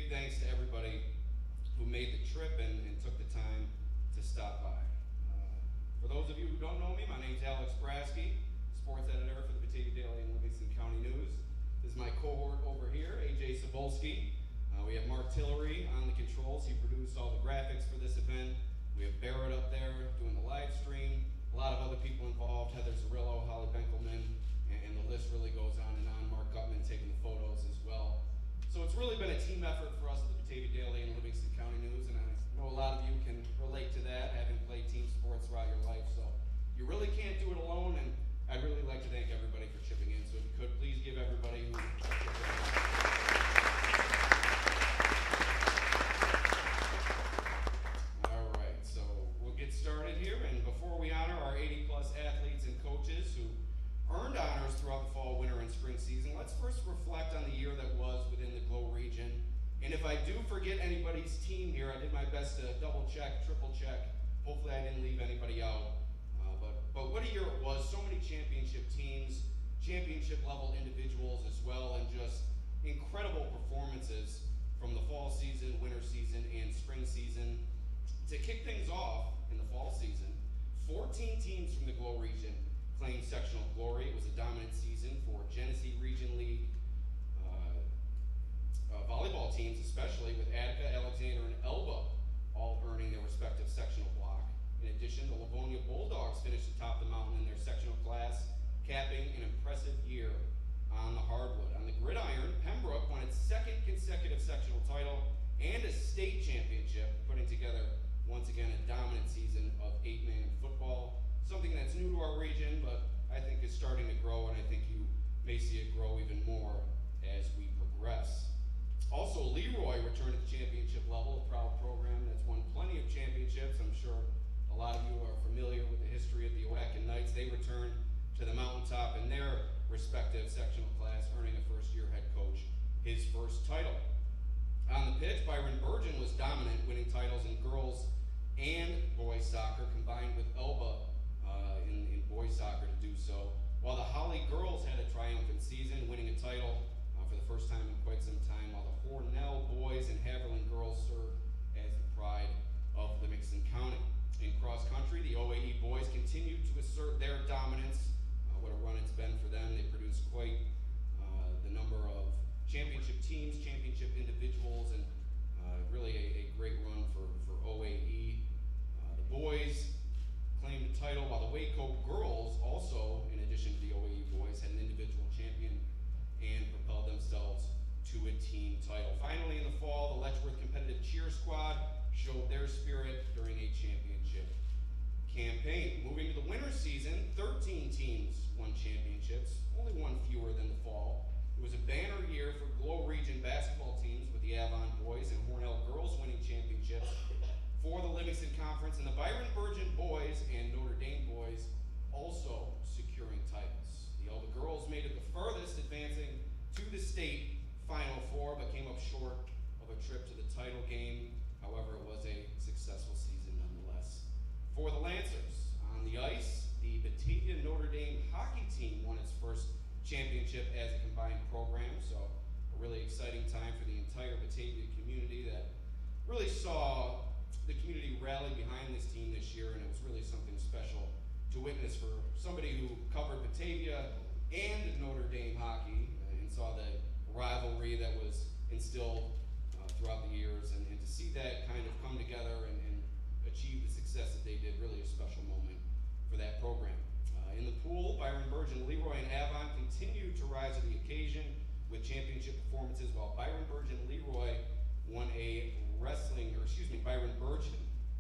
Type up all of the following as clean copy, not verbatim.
big thanks to everybody who made the trip and took the time to stop by. For those of you who don't know me, my name's Alex Brasky, sports editor for the Batavia Daily and Livingston County News. This is my cohort over here, AJ Sabulski. We have Mark Tillery on the controls. He produced all the graphics for this event. We have Barrett up there doing the live stream. A lot of other people involved, Heather Zarillo, Holly Benkelman, and the list really goes on and on. Mark Gutman taking the photos as well. So it's really been a team effort for us at the Batavia Daily and Livingston County News, and I know a lot of you can relate to that, having played team sports throughout your life. So you really can't do it alone, and I'd really like to thank everybody for chipping in. So if you could, please give everybody who All right, so we'll get started here, and before we honor our 80-plus athletes and coaches who earned honors throughout the fall, winter, and spring season, let's first reflect on the year that was within the Glow region. And if I do forget anybody's team here, I did my best to double check, triple check. Hopefully I didn't leave anybody out. But what a year it was. So many championship teams, championship level individuals as well, and just incredible performances from the fall season, winter season, and spring season. To kick things off in the fall season, 14 teams from the Glow region claimed sectional glory. It was a dominant season for Genesee Region League volleyball teams, especially with Attica, Alexander, and Elba all earning their respective sectional block. In addition, the Livonia Bulldogs finished atop the mountain in their sectional class, capping an impressive year on the hardwood. On the gridiron, Pembroke won its second consecutive sectional title and a state championship, putting together, once again, a dominant season of 8-man football. Something that's new to our region, but I think is starting to grow, and I think you may see it grow even more as we progress. Also, Leroy returned to the championship level, a proud program that's won plenty of championships. I'm sure a lot of you are familiar with the history of the Oaken Knights. They returned to the mountaintop in their respective sectional class, earning a first-year head coach his first title. On the pitch, Byron Burgeon was dominant, winning titles in girls and boys soccer, combined with Elba in boys soccer to do so, while the Holly girls had a triumphant season, winning a title for the first time in quite some time, while the Hornell boys and Haverland girls served as the pride of Livingston County. In cross country, the OAE boys continued to assert their dominance. What a run it's been for them. They produced quite the number of championship teams, championship individuals, and really a great run for OAE. The boys claimed a title, while the Waco girls also, in addition to the OAE boys, had an individual champion and propelled themselves to a team title. Finally, in the fall, the Letchworth Competitive Cheer Squad showed their spirit during a championship campaign. Moving to the winter season, 13 teams won championships, only one fewer than the fall. It was a banner year for Glow Region basketball teams, with the Avon boys and Hornell girls winning championships for the Livingston Conference, and the Byron Burgeon boys and Notre Dame boys also securing titles. The Elba girls made it the furthest, advancing to the state Final Four, but came up short of a trip to the title game. However, it was a successful season nonetheless. For the Lancers, on the ice, the Batavia Notre Dame hockey team won its first championship as a combined program, so a really exciting time for the entire Batavia community that really saw the community rally behind this team this year, and it was really something special to witness for somebody who covered Batavia and Notre Dame hockey and saw the rivalry that was instilled throughout the years, and to see that kind of come together and achieve the success that they did, really a special moment for that program. In the pool, Byron Burgeon, Leroy, and Avon continued to rise to the occasion with championship performances, while Byron Burgeon Leroy won a Byron Burgeon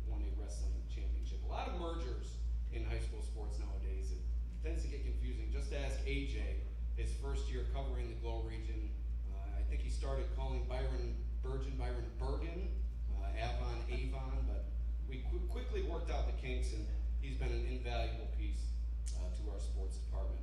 won a wrestling championship. A lot of mergers in high school sports nowadays. It tends to get confusing. Just ask AJ, his first year covering the Glow region. I think he started calling Byron Burgeon Byron Bergen, Avon, but we quickly worked out the kinks, and he's been an invaluable piece to our sports department.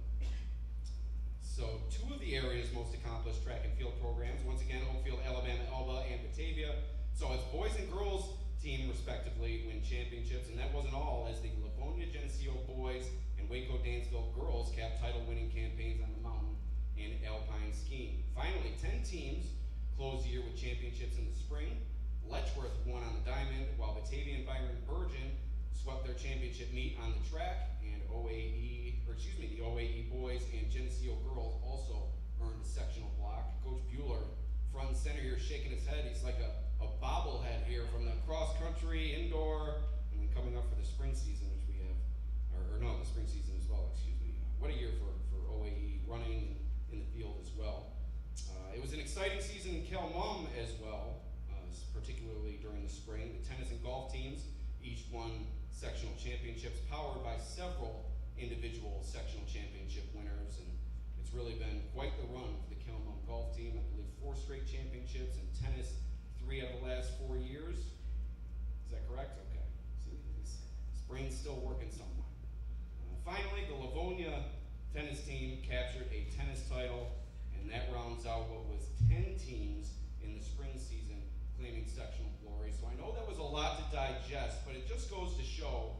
So, two of the area's most accomplished track and field programs, once again, Oakfield, Alabama, Elba, and Batavia, saw its boys and girls team, respectively, win championships, and that wasn't all, as the Livonia Geneseo boys and Waco Dansville girls capped title-winning campaigns on the mountain in alpine skiing. Finally, 10 teams closed the year with championships in the spring. Letchworth won on the diamond, while Batavia and Byron Bergen swept their championship meet on the track, and the OAE boys and Geneseo girls also earned a sectional block. Coach Bueller, front and center here, shaking his head. He's like a bobblehead here from the cross country, indoor, and then coming up for the spring season, which we have, the spring season as well, excuse me. What a year for OAE, running in the field as well. It was an exciting season in Calmum as well, particularly during the spring. The tennis and golf teams each won sectional championships, powered by several individual sectional championship winners, and it's really been quite the run for the Calmum golf team. I believe 4 straight championships, and tennis 3 out of the last 4 years. Is that correct? Okay. See, his brain's still working somewhat. Finally, the Livonia tennis team captured a tennis title, and that rounds out what was 10 teams in the spring season claiming sectional glory. So I know that was a lot to digest, but it just goes to show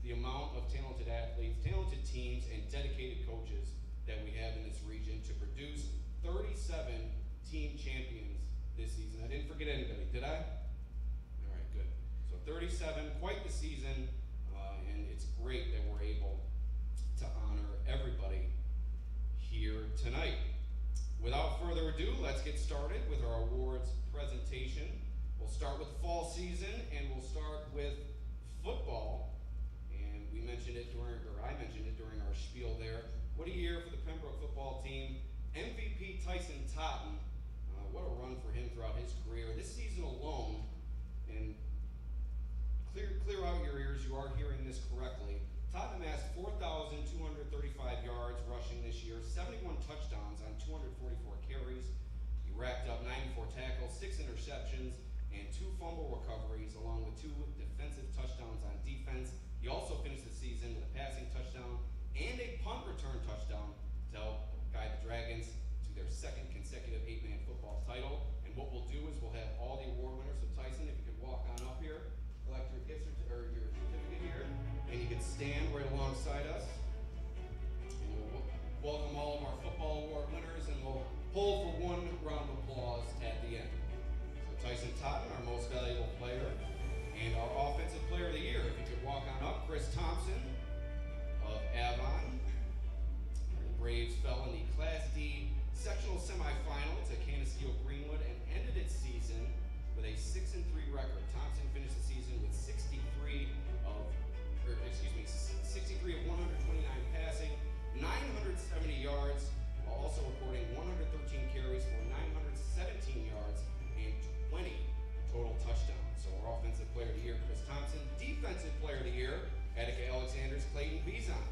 the amount of talented athletes, talented teams, and dedicated coaches that we have in this region to produce 37 team champions this season. I didn't forget anybody, did I? All right, good. So 37, quite the season, and it's great that we're able to honor everybody here tonight. Without further ado, let's get started with our awards presentation. We'll start with the fall season, and we'll start with football. And I mentioned it during our spiel there. What a year for the Pembroke football team. MVP Tyson Totten, what a run for him throughout his career. This season alone, and clear out your ears, you are hearing this correctly. Totten amassed 4,235 yards rushing this year, 71 touchdowns on 244 carries. He racked up 94 tackles, 6 interceptions, and 2 fumble recoveries, along with 2 defensive touchdowns on defense. He also finished the season with a passing touchdown and a punt return touchdown to help guide the Dragons to their 2nd consecutive 8-man football title. And what we'll do is we'll have all the award winners. So Tyson, if you could walk on up here, collect your your certificate here, and you can stand right alongside us. And we'll welcome all of our football award winners, and we'll hold for one round of applause at the end. So Tyson Totten, our most valuable player, and our offensive player of the year. If you could walk on up, Chris Thompson of Avon. The Braves fell in the Class D sectional semifinal to Canisteo Greenwood and ended its season with a 6-3 record. Thompson finished the season with 63 of 129 passing, 970 yards, while also recording 113 carries for 917 yards and 20 total touchdowns. So our offensive player of the year, Chris Thompson. Defensive player of the year, Attica Alexander's Clayton Bizon.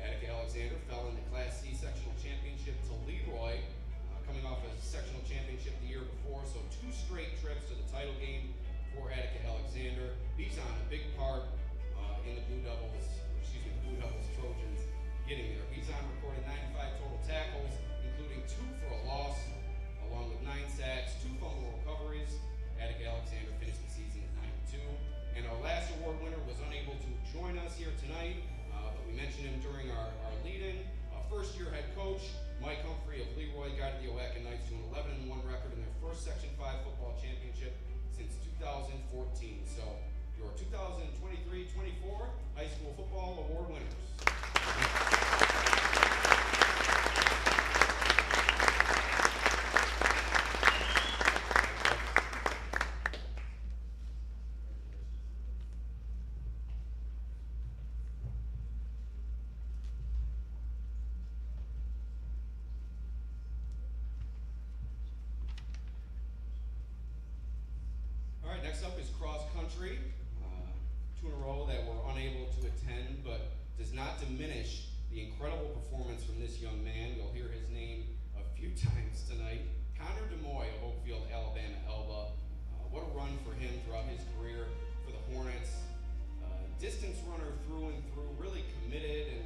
Attica Alexander fell in the Class C sectional championship to Leroy, coming off a sectional championship the year before, so 2 straight trips to the title game for Attica Alexander. Bizon, a big part in the Blue Devils Trojans getting there. Bizon recorded 95 total tackles, including 2 for a loss, along with 9 sacks, 2 fumble recoveries. Attica Alexander finished the season at 92. And our last award winner was unable to join us here tonight, but we mentioned him during our lead-in. First-year head coach, Mike Humphrey of Leroy, guided the Owaka Knights to an 11-1 record in their first Section 5 football championship since 2014. So your 2023-24 high school football award winners. Next up is cross country. 2 in a row that were unable to attend, but does not diminish the incredible performance from this young man. You'll hear his name a few times tonight. Connor DeMoy of Oakfield, Alabama, Elba. What a run for him throughout his career for the Hornets. Distance runner through and through, really committed. And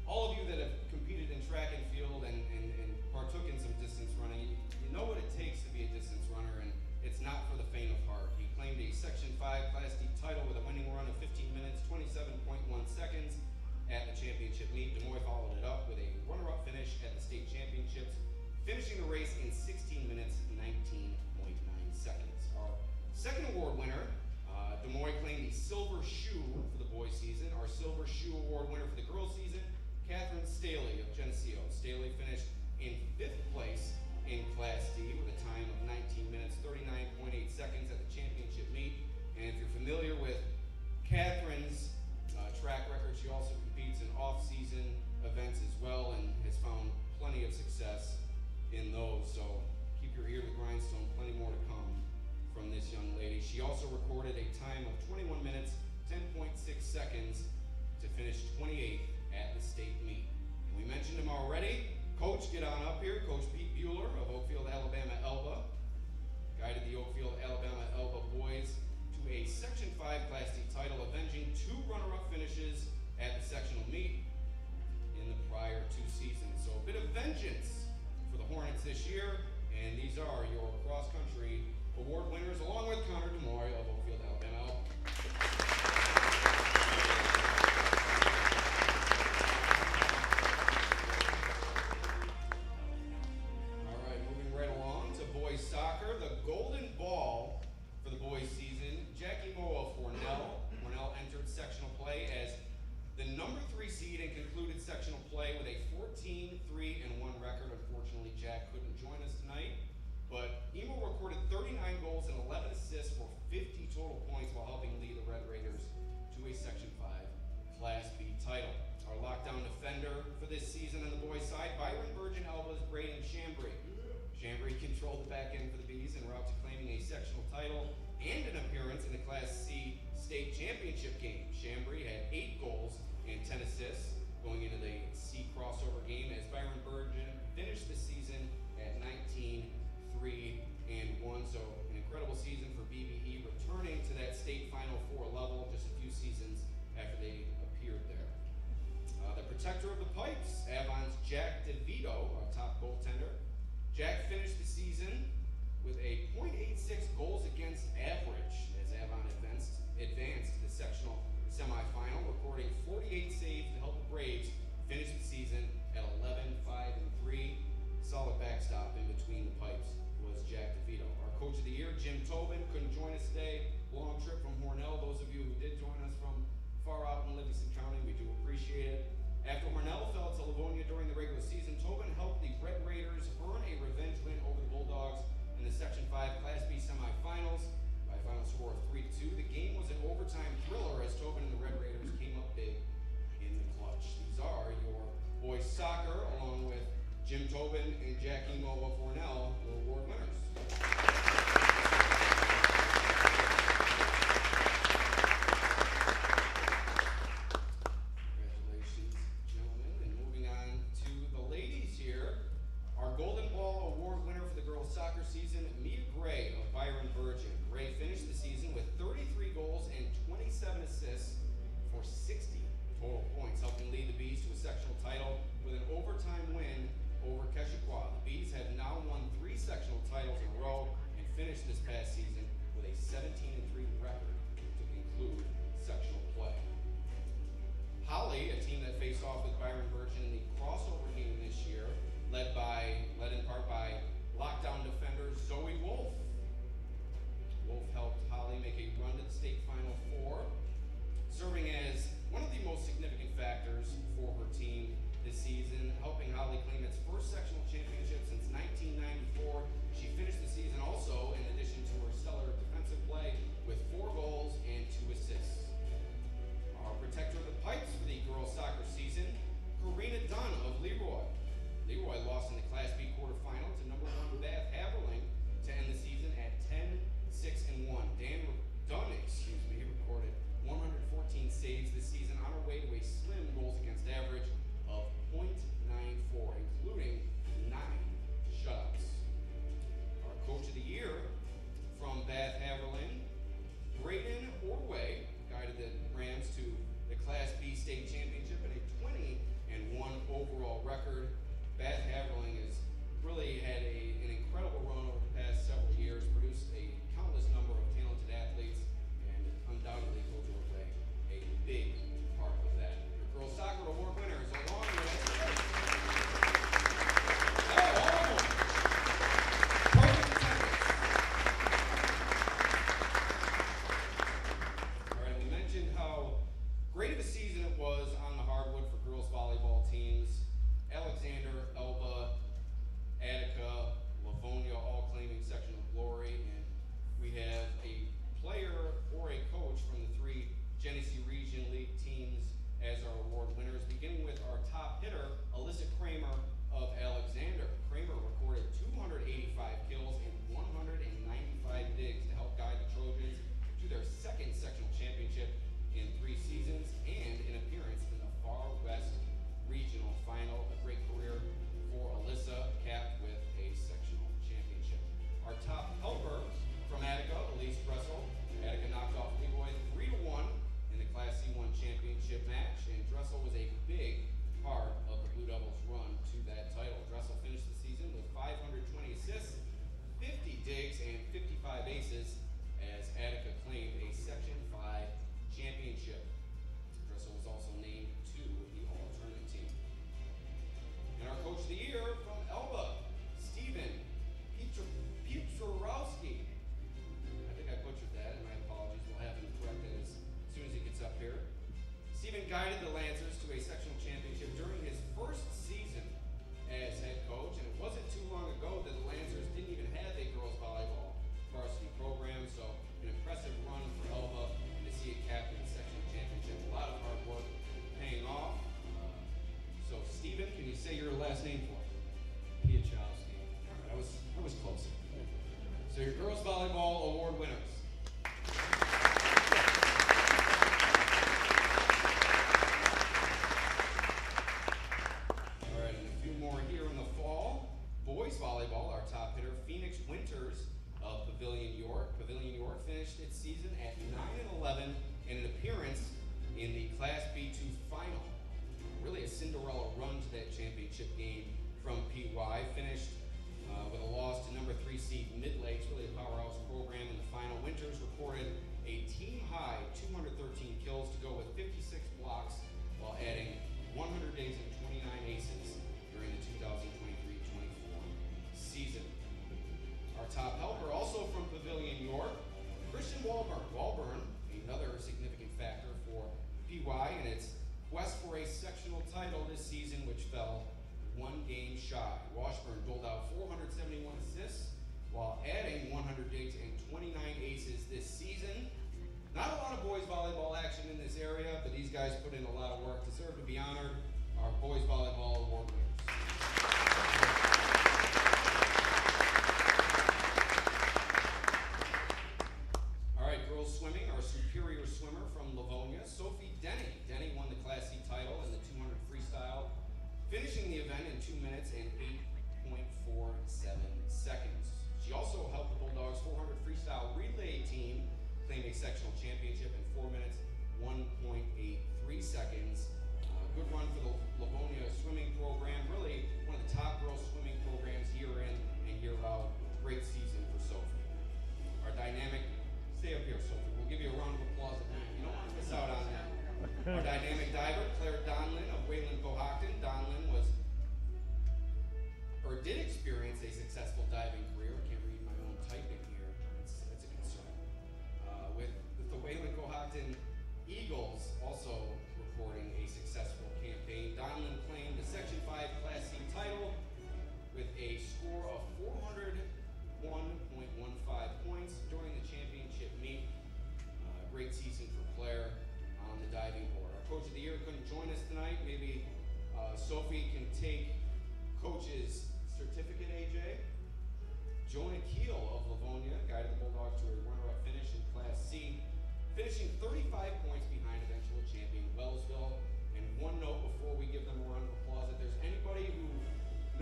all of you that have competed in track and field and partook in some distance running, you know what it takes to be a distance runner, and it's not for the faint of heart. He claimed a Section 5 Class D title with a winning run of 15 minutes, 27.1 seconds at the championship meet. DeMoy followed it up with a runner-up finish at the state championships, finishing the race in 16 minutes, 19 seconds. Our second award winner, Des Moines claimed the silver shoe for the boys season. Our silver shoe award winner for the girls season, Catherine Staley of Geneseo. Staley finished in 5th place in Class D with a time of 19 minutes, 39.8 seconds at the championship meet. And if you're familiar with Catherine's track record, she also competes in off-season events as well and has found plenty of success in those. So keep your ear to the grindstone, plenty more to come from this young lady. She also recorded a time of 21 minutes, 10.6 seconds to finish 28th at the state meet. And we mentioned him already. Coach, get on up here. Coach Pete Bueller of Oakfield, Alabama, Elba. Guided the Oakfield, Alabama, Elba boys to a Section 5 Class D title, avenging 2 runner-up finishes at the sectional meet in the prior 2 seasons. So a bit of vengeance for the Hornets this year. And these are your cross-country award winners, along with Connor DeMoy of Oakfield, Alabama. All right, moving right along to boys soccer. The golden ball for the boys season, Jackie Moe of Hornell. Hornell entered sectional play as the number 3 seed and concluded sectional play with a 14-3-1 record. Unfortunately, Jack couldn't join us tonight. But Emo recorded 39 goals and 11 assists for 50 total points while helping lead the Red Raiders to a Section 5 Class B title. Our lockdown defender for this season on the boys' side, Byron Burgeon, Elba's Braden Chambry. Chambry controlled the back end for the Bees en route to claiming a sectional title and an appearance in the Class C state championship game. Chambry had 8 goals and 10 assists going into the C crossover game as Byron Burgeon finished the season at 19-3-1, so an incredible season for BBE, returning to that state Final Four level just a few seasons after they appeared there. The protector of the pipes, Avon's Jack DeVito, our top goaltender. Jack finished the season with a .86 goals against average as Avon advanced to the sectional semifinal, recording 48 saves to help the Braves finish the season at 11-5-3. Solid backstop in between the pipes was Jack DeVito. Our coach of the year, Jim Tobin, couldn't join us today. Long trip from Hornell. Those of you who did join us from far out in Livingston County, we do appreciate it. After Hornell fell to Livonia during the regular season, Tobin helped the Red Raiders earn a revenge win over the Bulldogs in the Section 5 Class B semifinals by a final score of 3-2. The game was an overtime thriller as Tobin and the Red Raiders came up big in the clutch. These are your boys soccer, along with Jim Tobin and Jackie Moe of Hornell, your award winners. Congratulations, gentlemen. And moving on to the ladies here, our Golden Ball Award winner for the girls soccer season, Mia Gray of Byron Burgeon. Gray finished the season with 33 goals and 27 assists for 60 total points, helping lead the Bees to a sectional title with an overtime win over Keshequa. The Bees have now won top helper. Also from Pavilion York, Christian Walburn, another significant factor for PY in its quest for a sectional title this season, which fell one game shy. Washburn doled out 471 assists while adding 100 digs and 29 aces this season. Not a lot of boys volleyball action in this area, but these guys put in a lot of work. Deserve to be honored. Our boys volleyball award winners. All right, girls swimming, our superior swimmer from Livonia, Sophie Denny. Denny won the Class C title in the 200 freestyle, finishing the event in 2 minutes and 8.47 seconds. She also helped the Bulldogs 400 freestyle relay team claim a sectional championship in 4 minutes, 1.83 seconds. Good run for the Livonia swimming program. Really one of the top girls swimming programs year in and year out. Great season for Sophie. Our dynamic, stay up here, Sophie. We'll give you a round of applause at that. You don't want to miss out on that. Our dynamic diver, Claire Donlin of Wayland Cohocton. Donlin did experience a successful diving career. I can't read my own typing here. That's a concern. With the Wayland Cohocton Eagles also recording a successful campaign. Donlin claimed the Section 5 Class C title with a score of 401.15 points during the championship meet. Great season for Claire on the diving board. Our Coach of the Year couldn't join us tonight. Maybe Sophie can take Coach's certificate, AJ. Jonah Keel of Livonia guided the Bulldogs to a runner-up finish in Class C, finishing 35 points behind eventual champion Wellsville. And one note before we give them a round of applause, if there's anybody who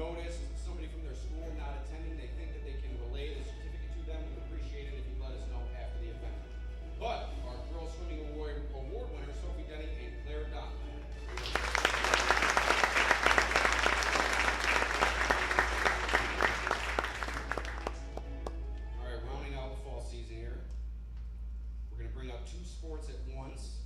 noticed somebody from their school not attending, they think that they can relay the certificate to them, we'd appreciate it if you let us know after the event. But our girls swimming award winners, Sophie Denny and Claire Donlin. Sports at once.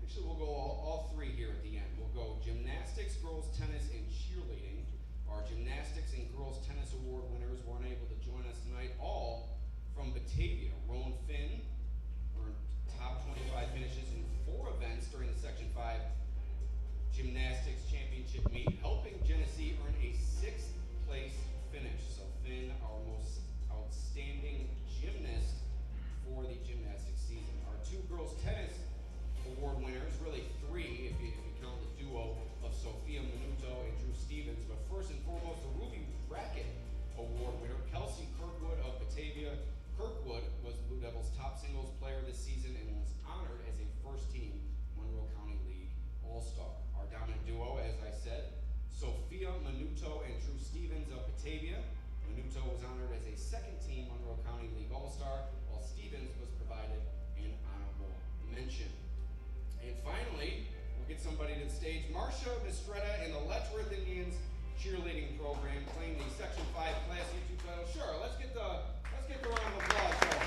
Actually, we'll go all three here at the end. We'll go gymnastics, girls tennis, and cheerleading. Our gymnastics and girls tennis award winners were unable to join us tonight, all from Batavia. Roan Finn earned top 25 finishes in 4 events during the Section 5 Gymnastics Championship meet, helping Genesee earn a 6th place finish. So Finn, our most outstanding gymnast for the gymnastics season. Our 2 girls tennis award winners, really 3 if you count the duo of Sophia Minuto and Drew Stevens, but first and foremost, the Ruby Brackett award winner, Kelsey Kirkwood of Batavia. Kirkwood was Blue Devils' top singles player this season and was honored as a first-team Monroe County League All-Star. Our dominant duo, as I said, Sophia Minuto and Drew Stevens of Batavia. Minuto was honored as a second-team Monroe County League All-Star, while Stevens was provided an honorable mention. And finally, we'll get somebody to the stage. Marcia Mistretta and the Letchworth Indians cheerleading program claimed the Section 5 Class C2 title. Sure, let's get the round of applause going.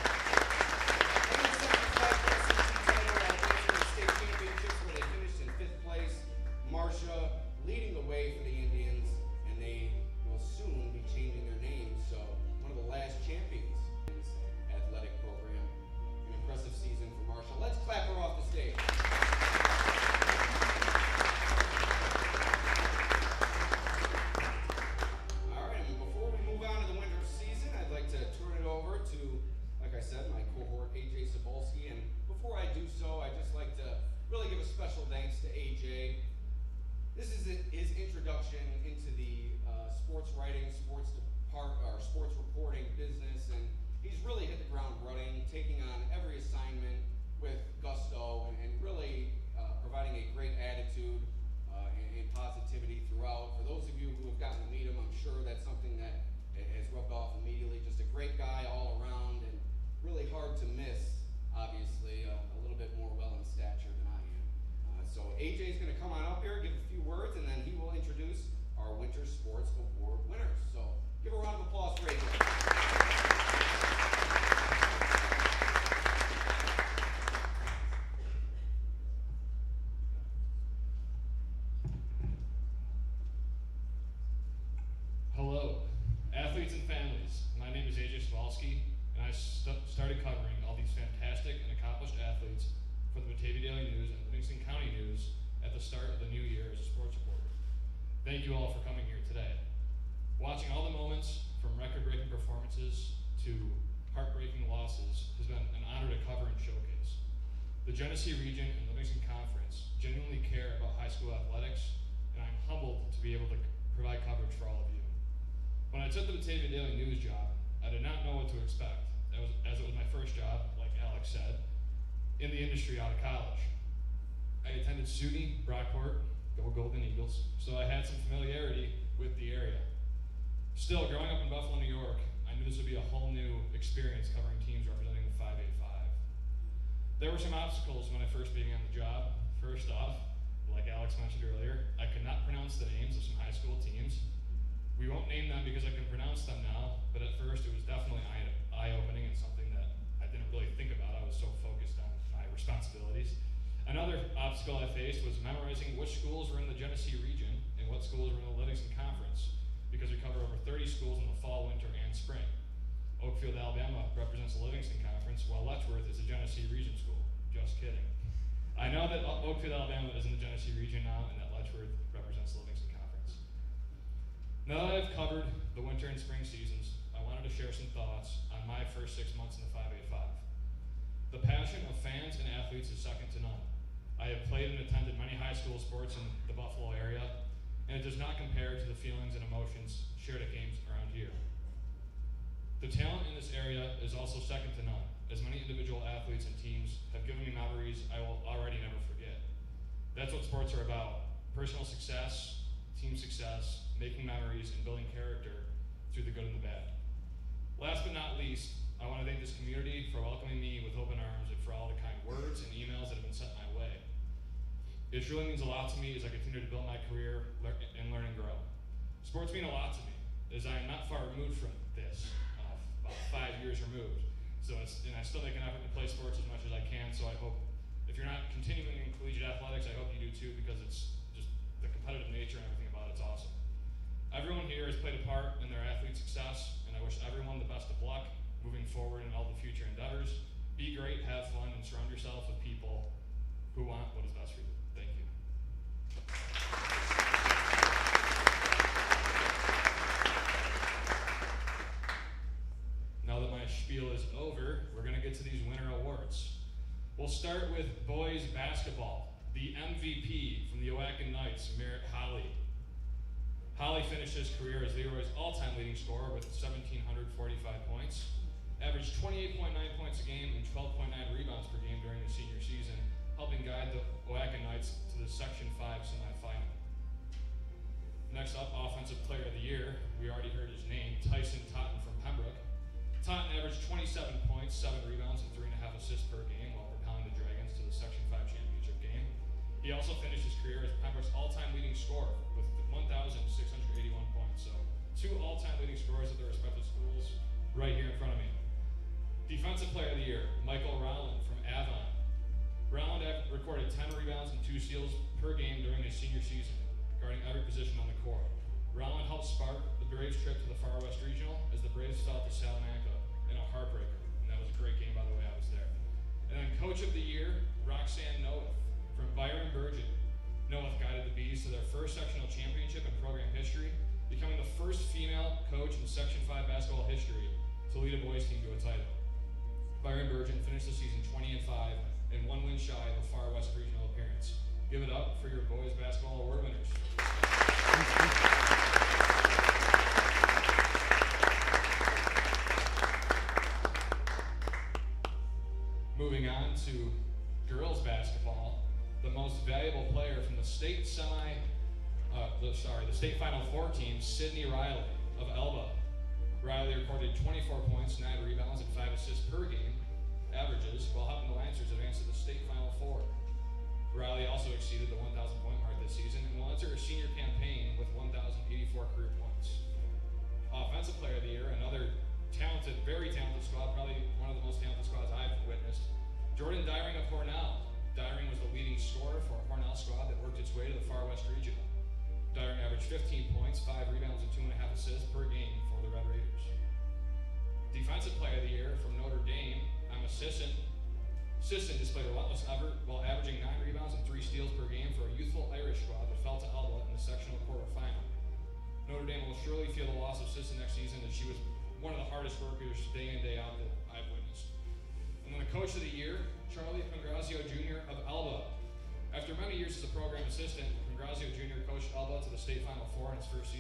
And the Section 5 Class C2 title at the state championships, where they finished in 5th place. Marcia leading the way for the Indians, and they will soon be changing their names. So one of the last champions athletic program. An impressive season for Marcia. Let's clap her off the stage. All right, and before we move on to the winter season, I'd like to turn it over to, like I said, my cohort AJ Sabulski. And before I do so, I'd just like to really give a special thanks to AJ. This is his introduction into the sports writing, sports reporting business, and he's really hit the ground running, taking on every assignment with gusto and really providing a great attitude and positivity throughout. For those of you who have gotten to meet him, I'm sure that's something that has rubbed off immediately. Just a great guy all around and really hard to miss, obviously, a little bit more well in stature than I am. So AJ's going to come on up here, give a few words, and then he will introduce our Winter Sports Award winners. So give a round of applause for AJ. Hello, athletes and families. My name is AJ Sabulski. for the Batavia Daily News and Livingston County News at the start of the new year as a sports reporter. Thank you all for coming here today. Watching all the moments from record-breaking performances to heartbreaking losses has been an honor to cover and showcase. The Genesee Region and Livingston Conference genuinely care about high school athletics, and I'm humbled to be able to provide coverage for all of you. When I took the Batavia Daily News job, I did not know what to expect, as it was my first job, like Alex said, in the industry out of college. I attended SUNY, Brockport, go Golden Eagles, so I had some familiarity with the area. Still, growing up in Buffalo, New York, I knew this would be a whole new experience covering teams representing the 585. There were some obstacles when I first began the job. First off, like Alex mentioned earlier, I could not pronounce the names of some high school teams. We won't name them because I can pronounce them now, but at first it was definitely eye-opening and something that I didn't really think about. I was so focused on my responsibilities. Another obstacle I faced was memorizing which schools were in the Genesee region and what schools were in the Livingston Conference, because we cover over 30 schools in the fall, winter, and spring. Oakfield, Alabama represents the Livingston Conference, while Letchworth is a Genesee region school. Just kidding. I know that Oakfield, Alabama is in the Genesee region now, and that Letchworth represents the Livingston Conference. Now that I've covered the winter and spring seasons, I wanted to share some thoughts on my first 6 months in the 585. The passion of fans and athletes is second to none. I have played and attended many high school sports in the Buffalo area, and it does not compare to the feelings and emotions shared at games around here. The talent in this area is also second to none, as many individual athletes and teams have given me memories I will already never forget. That's what sports are about: personal success, team success, making memories, and building character through the good and the bad. Last but not least, I want to thank this community for welcoming me with open arms and for all the kind words and emails that have been sent my way. It truly means a lot to me as I continue to build my career and learn and grow. Sports mean a lot to me, as I am not far removed from this, about 5 years removed. And I still make an effort to play sports as much as I can, so I hope, if you're not continuing in collegiate athletics, I hope you do too, because it's just the competitive nature and everything about it's awesome. Everyone here has played a part in their athlete success, and I wish everyone the best of luck moving forward in all the future endeavors. Be great, have fun, and surround yourself with people who want what is best for you. Thank you. Now that my spiel is over, we're going to get to these winter awards. We'll start with boys basketball. The MVP from the Oaken Knights, Merritt Holly. Holly finished his career as Leroy's all-time leading scorer with 1,745 points, averaged 28.9 points a game and 12.9 rebounds per game during the senior season, helping guide the Oaken Knights to the Section 5 semifinal. Next up, Offensive Player of the Year. We already heard his name, Tyson Totten from Pembroke. Totten averaged 27 points, 7 rebounds, and 3.5 assists per game while propelling the Dragons to the Section 5 championship game. He also finished his career as Pembroke's all-time leading scorer with 1,681 points. So 2 all-time leading scorers at their respective schools right here in front of me. Defensive Player of the Year, Michael Rowland from Avon. Rowland recorded 10 rebounds and 2 steals per game during his senior season, guarding every position on the court. Rowland helped spark the Braves' trip to the Far West Regional as the Braves fell to Salamanca in a heartbreaker, and that was a great game, by the way. I was there. And then Coach of the Year, Roxanne Noeth from Byron Burgin. Noeth guided the Bees to their first sectional championship in program history, becoming the first female coach in Section 5 basketball history to lead a boys team to a title. Byron Burgin finished the season 20-5 and 1 win shy of a Far West Regional appearance. Give it up for your boys basketball award winners. Moving on to girls basketball, the most valuable player from the state Final Four team, Sydney Riley of Elba. Riley recorded 24 points, 9 rebounds, and 5 assists per game averages while helping the Lancers advance to the state Final Four. Riley also exceeded the 1,000 point mark this season and will enter her senior campaign with 1,084 career points. Offensive Player of the Year, another talented, very talented squad, probably one of the most talented squads I've witnessed. Jordan Dyring of Hornell. Dyring was the leading scorer for a Hornell squad that worked its way to the Far West Regional. Dyring averaged 15 points, 5 rebounds, and 2.5 assists per game for the Red Raiders. Defensive Player of the Year from Notre Dame, Emma Sisson Sisson displayed relentless effort while averaging 9 rebounds and 3 steals per game for a youthful Irish squad that fell to Alba in the sectional quarterfinal. Notre Dame will surely feel the loss of Sisson next season, as she was one of the hardest workers day in, day out that I've witnessed. And then the coach of the year, Charlie Pangrazio Jr. of Alba. After many years as a program assistant, Pangrazio Jr. coached Alba to the state Final Four in his first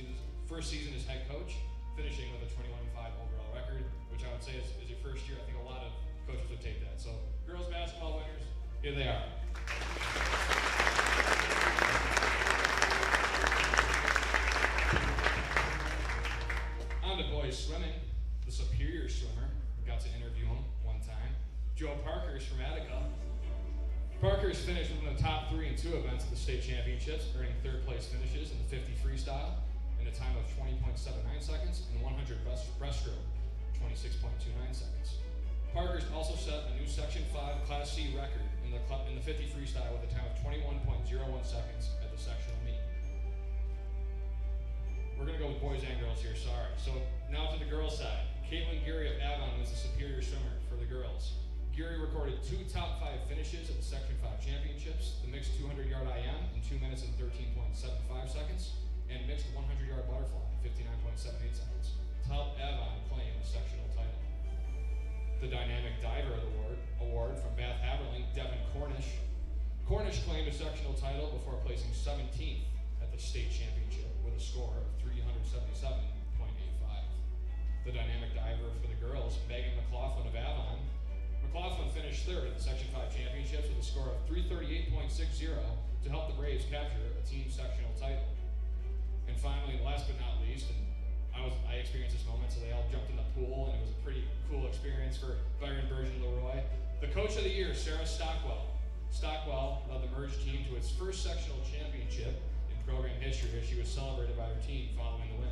season as head coach, finishing with a 21-5 overall record, which I would say is your first year. I think a lot of coaches would take that. So, girls basketball winners, here they are. On to boys swimming. The superior swimmer, got to interview him one time. Joe Parkhurst from Attica. Parkhurst finished within the top 3 in 2 events at the state championships, earning 3rd place finishes in the 50 freestyle in a time of 20.79 seconds and 100 breaststroke, 26.29 seconds. Parkhurst also set a new Section 5 Class C record in the 50 freestyle with a time of 21.01 seconds at the sectional meet. We're going to go with boys and girls here, sorry. So now to the girls' side. Caitlin Geary of Avon was the superior swimmer for the girls. Geary recorded 2 top 5 finishes at the Section 5 championships, the mixed 200-yard IM in 2 minutes and 13.75 seconds, and mixed 100-yard butterfly in 59.78 seconds, to help Avon claim a sectional title. The Dynamic Diver Award from Bath Haverling, Devin Cornish. Cornish claimed a sectional title before placing 17th at the state championship with a score of 377.85. The Dynamic Diver for the girls, Megan McLaughlin of Avon. McLaughlin finished 3rd at the Section 5 championships with a score of 338.60 to help the Braves capture a team sectional title. And finally, last but not least, and I experienced this moment, so they all jumped in the pool, and it was a pretty cool experience for Byron Bergen Leroy. The coach of the year, Sarah Stockwell. Stockwell led the merged team to its first sectional championship in program history as she was celebrated by her team following the win.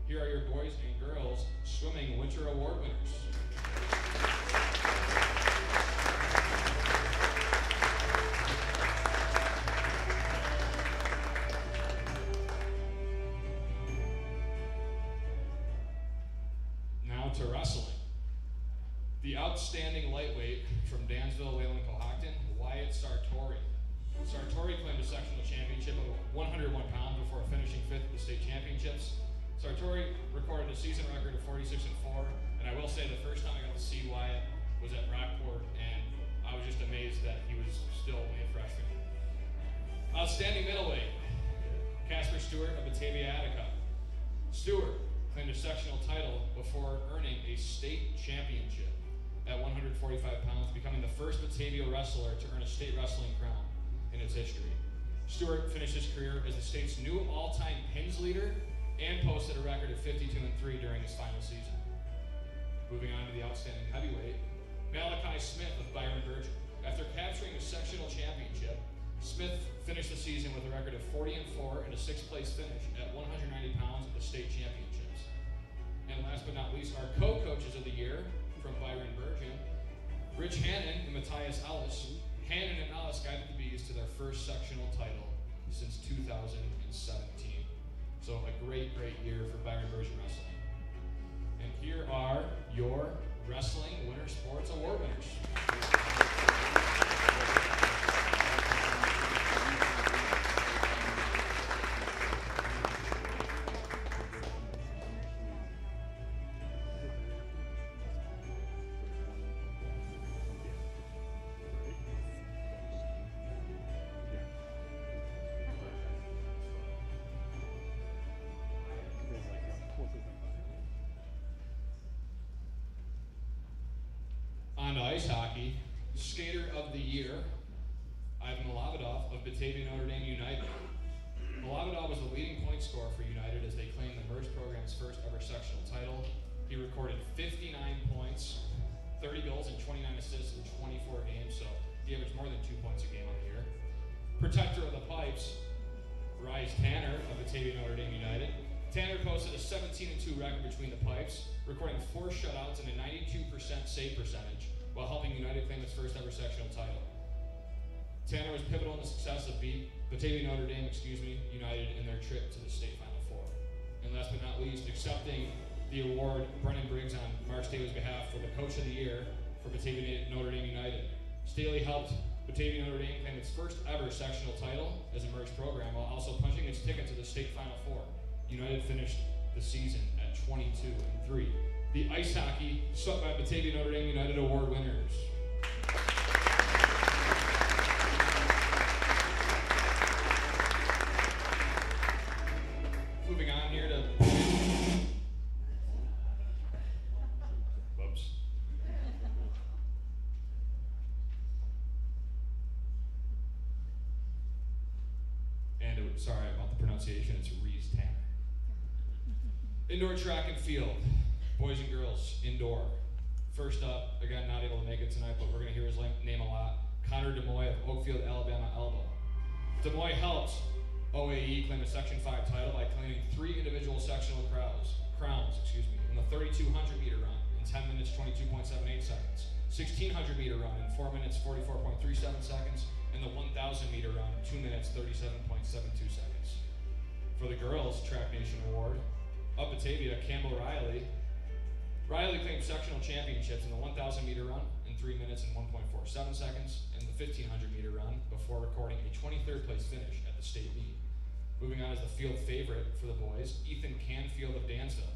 Here are your boys and girls swimming winter award winners. Now to wrestling. The outstanding lightweight from Dansville, Wayland, Cohocton, Wyatt Sartori. Sartori claimed a sectional championship of 101 pounds before finishing 5th at the state championships. Sartori recorded a season record of 46-4, and I will say the first time I got to see Wyatt was at Rockport, and I was just amazed that he was still only a freshman. Outstanding middleweight, Casper Stewart of Batavia, Attica. Stewart claimed a sectional title before earning a state championship at 145 pounds, becoming the first Batavia wrestler to earn a state wrestling crown in its history. Stewart finished his career as the state's new all-time pins leader and posted a record of 52-3 during his final season. Moving on to the outstanding heavyweight, Malachi Smith of Byron Bergen. After capturing a sectional championship, Smith finished the season with a record of 40-4 and a 6th place finish at 190 pounds at the state championships. And last but not least, our co-coaches of the year from Byron Bergen, Rich Hannon and Matthias Ellis. Hannon and Ellis guided the Bees to their first sectional title since 2017. So a great year for Byron Bergen Wrestling. And here are your Wrestling Winter Sports Award winners. On to ice hockey, Skater of the Year, Ivan Malavidov of Batavia Notre Dame United. Malavidov was the leading point scorer for United as they claimed the merged program's first ever sectional title. He recorded 59 points, 30 goals, and 29 assists in 24 games, so he averaged more than 2 points a game on the year. Protector of the Pipes, Rise Tanner of Batavia Notre Dame United. Tanner posted a 17-2 record between the Pipes, recording 4 shutouts and a 92% save percentage, while helping United claim its first ever sectional title. Tanner was pivotal in the success of Batavia Notre Dame, United in their trip to the state Final Four. And last but not least, accepting the award, Brennan Briggs on Mark Staley's behalf for the Coach of the Year for Batavia Notre Dame United. Staley helped Batavia Notre Dame claim its first ever sectional title as a merged program while also punching its ticket to the state Final Four. United finished the season at 22-3. The ice hockey swept by Batavia Notre Dame United Award winners. Moving on here to whoops. And sorry about the pronunciation, it's Reese Tanner. Indoor track and field, boys and girls, indoor. First up, again, not able to make it tonight, but we're going to hear his name a lot. Connor DeMoy of Oakfield, Alabama, Elbow. DeMoy helped OAE claim a Section 5 title by claiming 3 individual sectional crowns, in the 3,200 meter run in 10 minutes, 22.78 seconds, 1,600 meter run in 4 minutes, 44.37 seconds, and the 1,000 meter run in 2 minutes, 37.72 seconds. For the girls' Track Nation Award, of Batavia, Campbell Riley claimed sectional championships in the 1,000 meter run in 3 minutes and 1.47 seconds, and the 1,500 meter run before recording a 23rd place finish at the state meet. Moving on is the field favorite for the boys, Ethan Canfield of Dansville.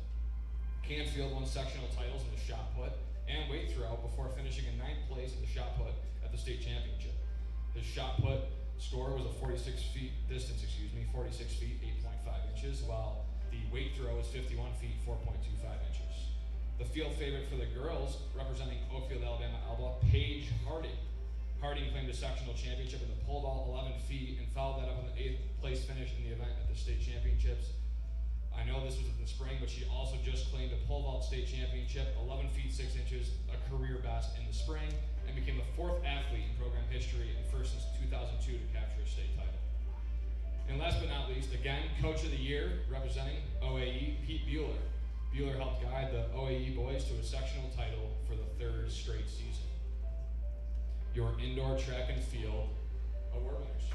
Canfield won sectional titles in the shot put and weight throw before finishing in 9th place in the shot put at the state championship. His shot put score was a 46 feet, 8.5 inches, while the weight throw is 51 feet, 4.25 inches. The field favorite for the girls, representing Oakfield, Alabama, Elbow, Paige Harding. Harding claimed a sectional championship in the pole vault 11 feet and followed that up on the 8th place finish in the event at the state championships. I know this was in the spring, but she also just claimed a pole vault state championship, 11 feet, 6 inches, a career best in the spring, and became the 4th athlete in program history and first since 2002 to capture a state title. And last but not least, again, Coach of the Year, representing OAE, Pete Bueller. Bueller helped guide the OAE boys to a sectional title for the 3rd straight season. Your indoor track and field award winners.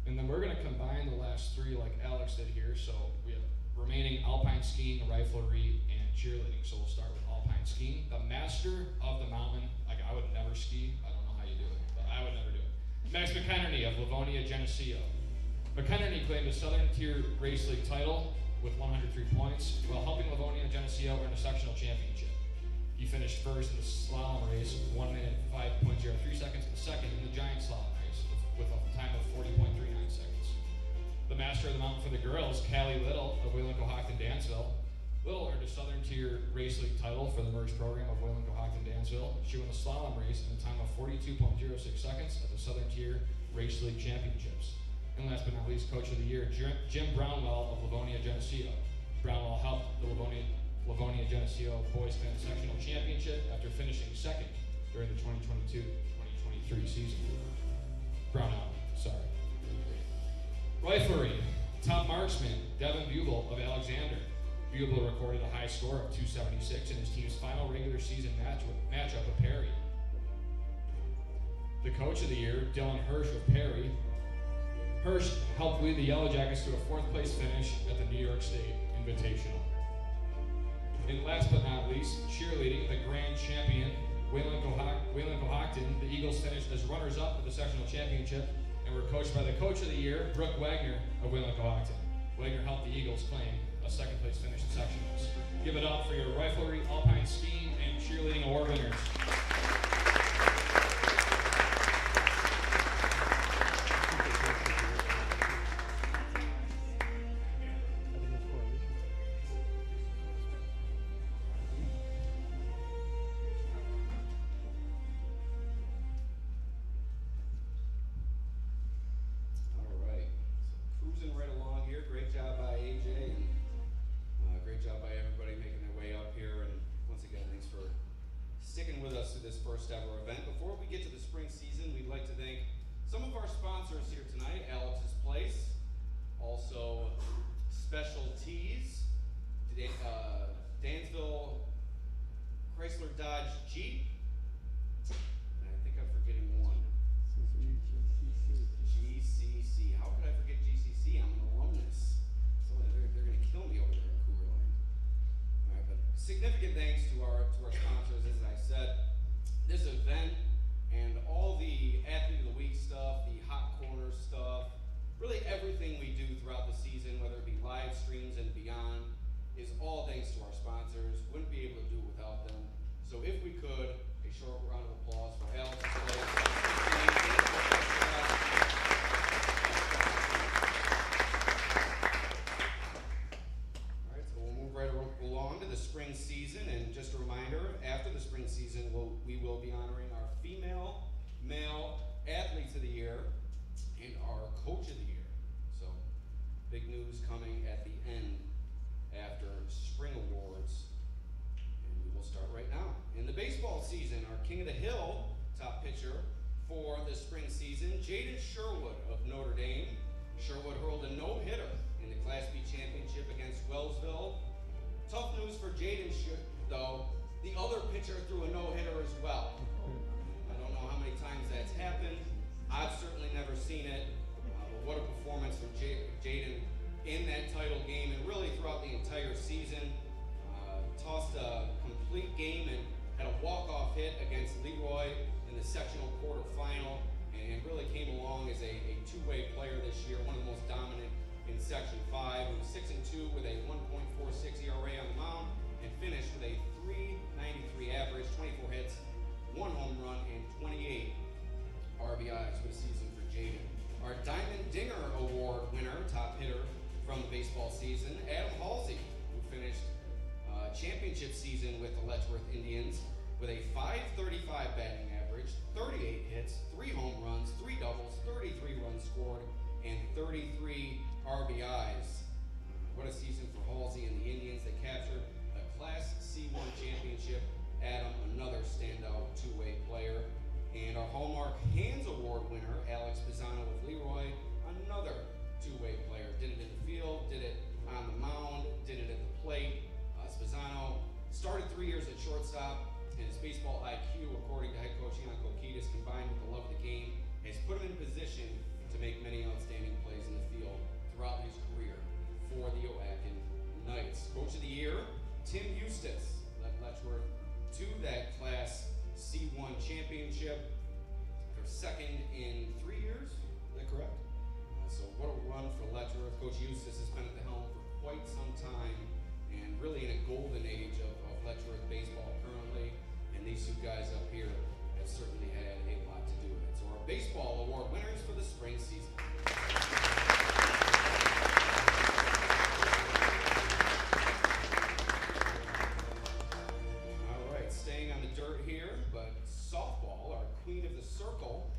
And then we're going to combine the last 3 like Alex did here. So we have remaining alpine skiing, riflery, and cheerleading. So we'll start with alpine skiing. The master of the mountain, like I would never ski. I don't know how you do it, but I would never do it. Max McKennedy of Livonia Geneseo. McKennedy claimed a Southern Tier Race League title with 103 points, while helping Livonia Geneseo earn a sectional championship. He finished first in the slalom race, 1 minute, 5.03 seconds, and second in the giant slalom race with a time of 40.39 seconds. The master of the mountain for the girls, Callie Little of Wheeling-Cohocton Dansville. Little earned a Southern Tier Race League title for the merged program of Wheeling-Cohocton Dansville. She won the slalom race in a time of 42.06 seconds at the Southern Tier Race League Championships. And last but not least, Coach of the Year, Jim Brownwell of Livonia Geneseo. Brownwell helped the Livonia Geneseo boys claim the sectional championship after finishing second during the 2022-2023 season. Brownwell, sorry. Riflery, top marksman, Devin Buble of Alexander. Buble recorded a high score of 276 in his team's final regular season matchup with Perry. The Coach of the Year, Dylan Hirsch of Perry. Hirsch helped lead the Yellow Jackets to a 4th place finish at the New York State Invitational. And last but not least, cheerleading, the grand champion, Wheeling-Cohocton. The Eagles finished as runners-up at the sectional championship and were coached by the Coach of the Year, Brooke Wagner of Wheeling-Cohocton. Wagner helped the Eagles claim a 2nd place finish in sectionals. Give it up for your riflery, alpine skiing, and cheerleading award winners. First ever event. Before we get to the spring season, we'd like to thank some of our sponsors here tonight, Alex's Place, also Special Tees, Dansville Chrysler Dodge Jeep, and I think I'm forgetting one. GCC. How could I forget GCC? I'm an alumnus. So they're going to kill significant thanks to our sponsors, as I said. This event and all the Athlete of the Week stuff, the Hot Corner stuff, really everything we do throughout the season, whether it be live streams and beyond, is all thanks to our sponsors. Wouldn't be able to do it without them. So if we could, a short round of applause for Alex. Alright, so we'll move right along to the spring season, and just a reminder, after the spring season, we will be honoring our female, male athletes of the year and our coach of the year. So, big news coming at the end after spring awards, and we will start right now. In the baseball season, our King of the Hill top pitcher for the spring season, Jaden Sherwood of Notre Dame. Sherwood hurled a no-hitter in the Class B championship against Wellsville. Tough news for Jaden, though. The other pitcher threw a no-hitter as well. I don't know how many times that's happened. I've certainly never seen it. But what a performance from Jaden in that title game and really throughout the entire season. Tossed a complete game and had a walk-off hit against Leroy in the sectional quarterfinal, and really came along as a two-way player this year, one of the most dominant in Section 5. He was 6-2 with a 1.46 ERA on the mound and finished with a 3.93 average, 24 hits, 1 home run, and 28 RBIs for the season for Jaden. Our Diamond Dinger Award winner, top hitter from the baseball season, Adam Halsey, who finished championship season with the Letchworth Indians with a 5.35 batting average, 38 hits, 3 home runs, 3 doubles, 33 runs scored, and 33 RBIs. What a season for Halsey and the Indians. They captured the Class C1 championship. Adam, another standout two-way player. And our Hallmark Hands Award winner, Alex Pisano of Leroy, another two-way player. Did it in the field, did it on the mound, did it at the plate. Pisano started 3 years at shortstop, and his baseball IQ, according to head coach Ian Kokidis, combined with the love of the game, has put him in position to make many outstanding plays in the field throughout his career for the Oaken Knights. Coach of the Year, Tim Eustace, led Letchworth to that Class C1 championship. Their second in 3 years, is that correct? So what a run for Letchworth. Coach Eustace has been at the helm for quite some time, and really in a golden age of Letchworth baseball currently, and these two guys up here have certainly had a lot to do with it. So our baseball award winners for the spring season. All right, staying on the dirt here, but softball, our queen of the circle,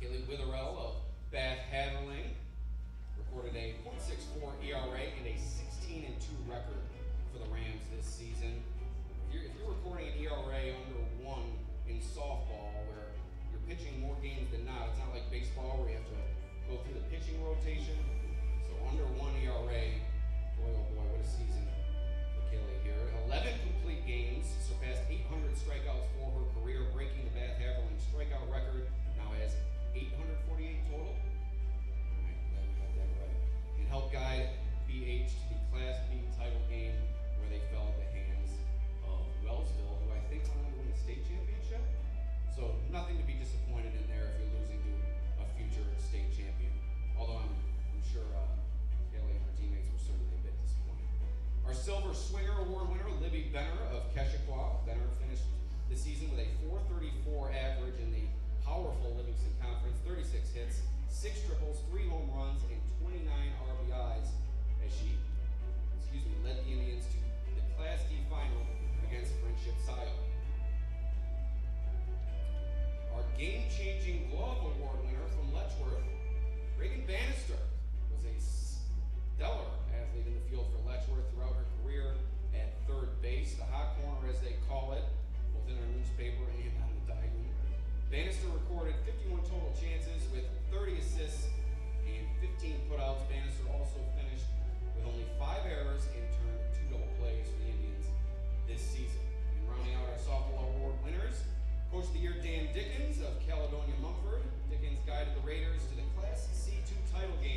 Kaylee Witherell of Bath Haverling, recorded a .64 ERA and a 16-2 record for the Rams this season. If you're recording an ERA under 1 in softball, where you're pitching more games than not, it's not like baseball where you have to go through the pitching rotation. So under 1 ERA, boy oh boy, what a season for Kaylee here. 11 complete games, surpassed 800 strikeouts for her career, breaking the Bath Haverling strikeout record. Now has 848 total. All right, glad we got that right. And helped guide BH to the Class B title game, where they fell at the hands of Wellsville, who I think went on to win the state championship. So nothing to be disappointed in there if you're losing to a future state champion. Although I'm sure Kelly and her teammates were certainly a bit disappointed. Our Silver Swinger Award winner, Libby Benner of Keshequa. Benner finished the season with a .434 average in the powerful Livingston Conference, 36 hits, 6 triples, 3 home runs, and 29 RBIs as she led the Indians to the Class D final against Friendship Sile. Our game-changing glove award winner from Letchworth, Reagan Bannister, was a stellar athlete in the field for Letchworth throughout her career at third base, the hot corner as they call it, both in our newspaper and on the diamond. Bannister recorded 51 total chances with 30 assists and 15 putouts. Bannister also finished with only 5 errors and turned 2 double plays for the Indians this season. And rounding out our softball award winners, Coach of the Year Dan Dickens of Caledonia Mumford. Dickens guided the Raiders to the Class C2 title game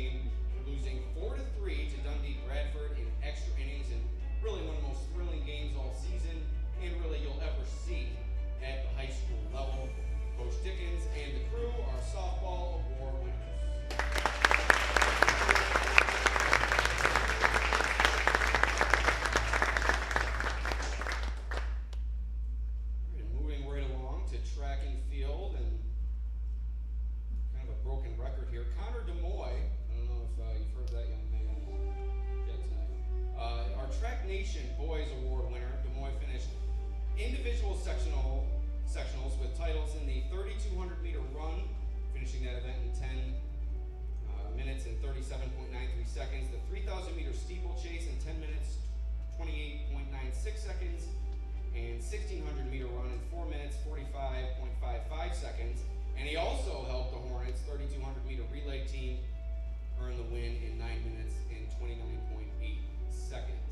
Nation Boys Award winner, Des Moines finished individual sectionals with titles in the 3,200 meter run, finishing that event in 10 minutes and 37.93 seconds. The 3,000 meter steeplechase in 10 minutes, 28.96 seconds. And 1,600 meter run in 4 minutes, 45.55 seconds. And he also helped the Hornets 3,200 meter relay team earn the win in 9 minutes and 29.8 seconds.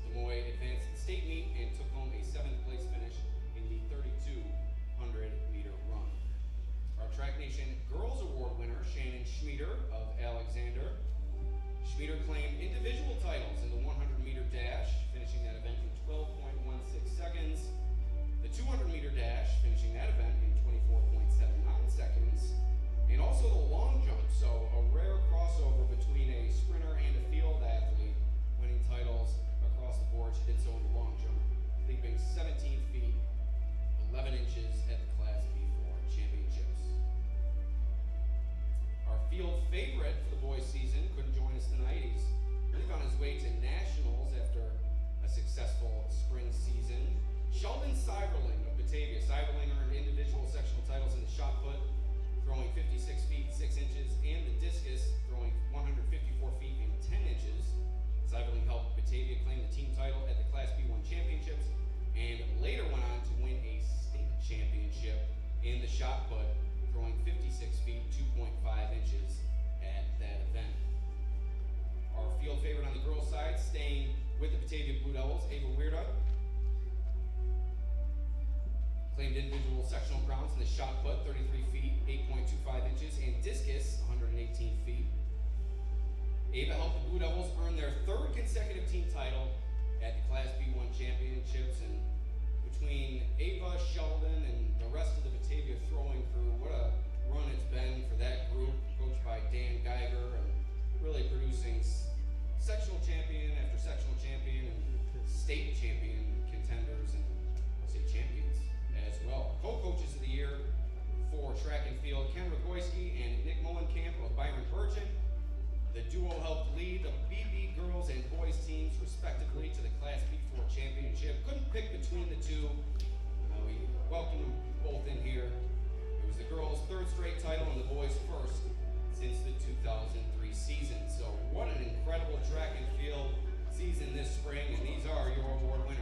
Des Moines advanced the state meet and took home a 7th place finish in the 3,200 meter run. Our Track Nation Girls Award winner, Shannon Schmieder of Alexander. Schmieder claimed individual titles in the 100 meter dash, finishing that event in 12.16 seconds. The 200 meter dash, finishing that event in 24.79 seconds. And also the long jump, so a rare crossover between a sprinter and a field athlete, winning titles across the board. She did so in the long jump, leaping 17 feet, 11 inches at the Class B4 championships. Our field favorite for the boys season couldn't join us tonight. He's really on his way to nationals after a successful spring season. Sheldon Seiberling of Batavia. Seiberling earned individual sectional titles in the shot put, throwing 56 feet 6 inches, and the discus, throwing 154 feet and 10 inches. Seiberling helped Batavia claim the team title at the Class B1 championships, and later went on to win a state championship in the shot put, throwing 56 feet 2.5 inches at that event. Our field favorite on the girls' side, staying with the Batavia Blue Devils, Ava Weirda, claimed individual sectional crowns in the shot put, 33 feet, 8.25 inches, and discus, 118 feet. Ava helped the Blue Devils earn their 3rd consecutive team title at the Class B1 championships, and between Ava, Sheldon, and the rest of the Batavia throwing crew, what a run it's been for that group, coached by Dan Geiger, and really producing sectional champion after sectional champion and state champion contenders, and I'll say champions as well. Co-coaches of the year for track and field, Ken Rogoyski and Nick Mullenkamp of Byron Burgeon. The duo helped lead the BB girls and boys teams respectively to the Class B4 championship. Couldn't pick between the two. We welcome them both in here. It was the girls' 3rd straight title and the boys' 1st since the 2003 season. So what an incredible track and field season this spring, and these are your award winners.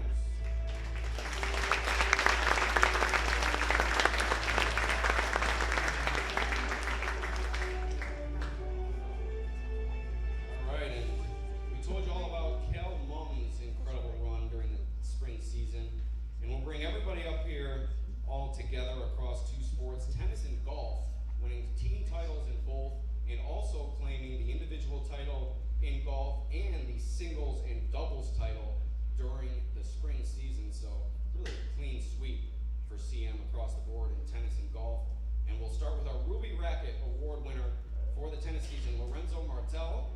Together across 2 sports, tennis and golf, winning team titles in both, and also claiming the individual title in golf and the singles and doubles title during the spring season. So really a clean sweep for CM across the board in tennis and golf. And we'll start with our Ruby Racket Award winner for the tennis season, Lorenzo Martel.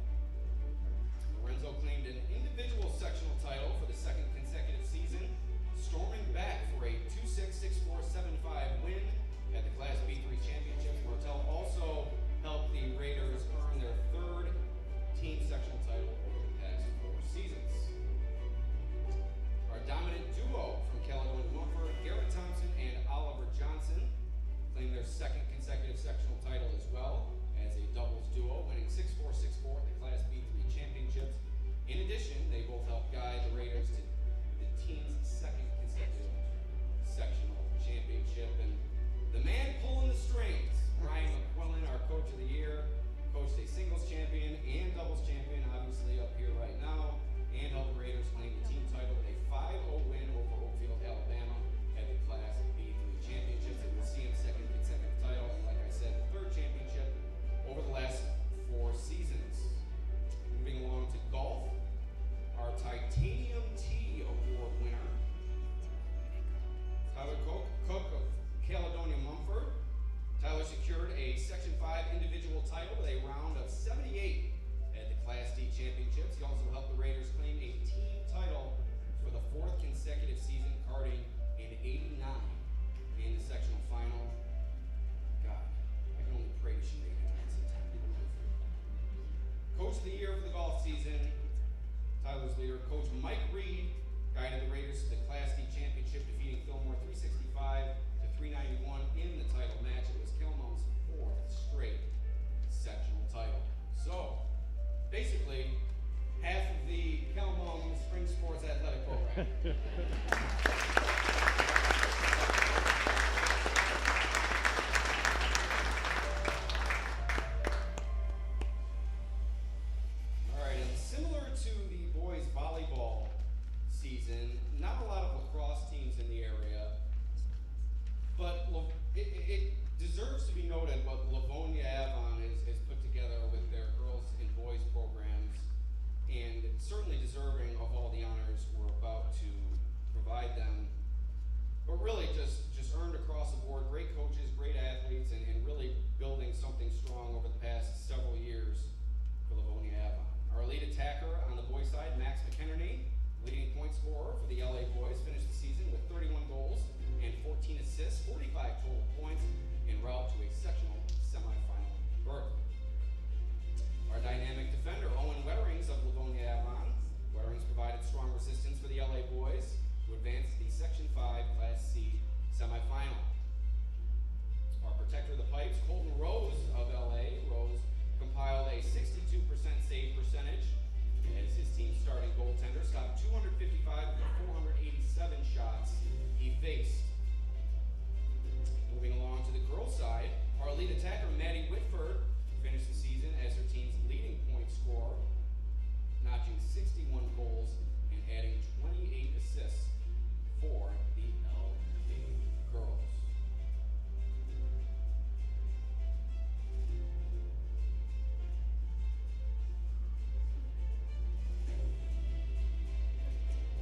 Lorenzo claimed an individual sectional title for the 2nd consecutive season, storming back for a 2-6, 6-4, 7-5 win at the Class B3 championships. Martel also helped the Raiders earn their 3rd team sectional title over the past 4 seasons. Our dominant duo from Caledonia Mumford, Garrett Thompson and Oliver Johnson, claimed their 2nd consecutive sectional title as well as a doubles duo, winning 6-4, 6-4 at the Class B3 championships. In addition, they both helped guide the Raiders to the team's 2nd consecutive sectional championship. And the man pulling the strings, Brian McQuillan, our coach of the year, coached a singles champion and doubles champion, obviously up here right now, and helped the Raiders claim the team title with a 5-0 win over Oakfield, Alabama at the Class B3 championships. It was CM's 2nd consecutive title, and like I said, the 3rd championship over the last 4 seasons. Moving along to golf, our Titanium Tee Award winner, Tyler Cook of Caledonia Mumford. Tyler secured a Section 5 individual title with a round of 78 at the Class D championships. He also helped the Raiders claim a team title for the 4th consecutive season, carding an 89 in the sectional final. God, I can only pray she made it sometime. Coach of the year for the golf season, Tyler's leader, Coach Mike Reed All right, and similar to the boys volleyball season, not a lot of lacrosse teams in the area, but it deserves to be noted what Livonia Avon has put together with their girls and boys programs, and certainly deserving of all the honors we're about to provide them. But really just earned across the board, great coaches, great athletes, and really building something strong over the past several years for Livonia Avon. Our lead attacker on the boys side, Max McKennedy, leading point scorer for the LA boys, finished the season with 31 goals and 14 assists, 45 total points, en route to a sectional semifinal berth. Our dynamic defender, Owen Wetterings of Livonia Avon. Wetterings provided strong resistance for the LA boys to advance to the Section 5 Class C semifinal. Our protector of the pipes, Colton Rose of LA. Rose compiled a 62% save percentage as his team's starting goaltender stopped 255 of the 487 shots he faced. Moving along to the girls' side, our lead attacker, Maddie Whitford, finished the season as her team's leading point scorer, notching 61 goals and adding 28 assists for the LA girls.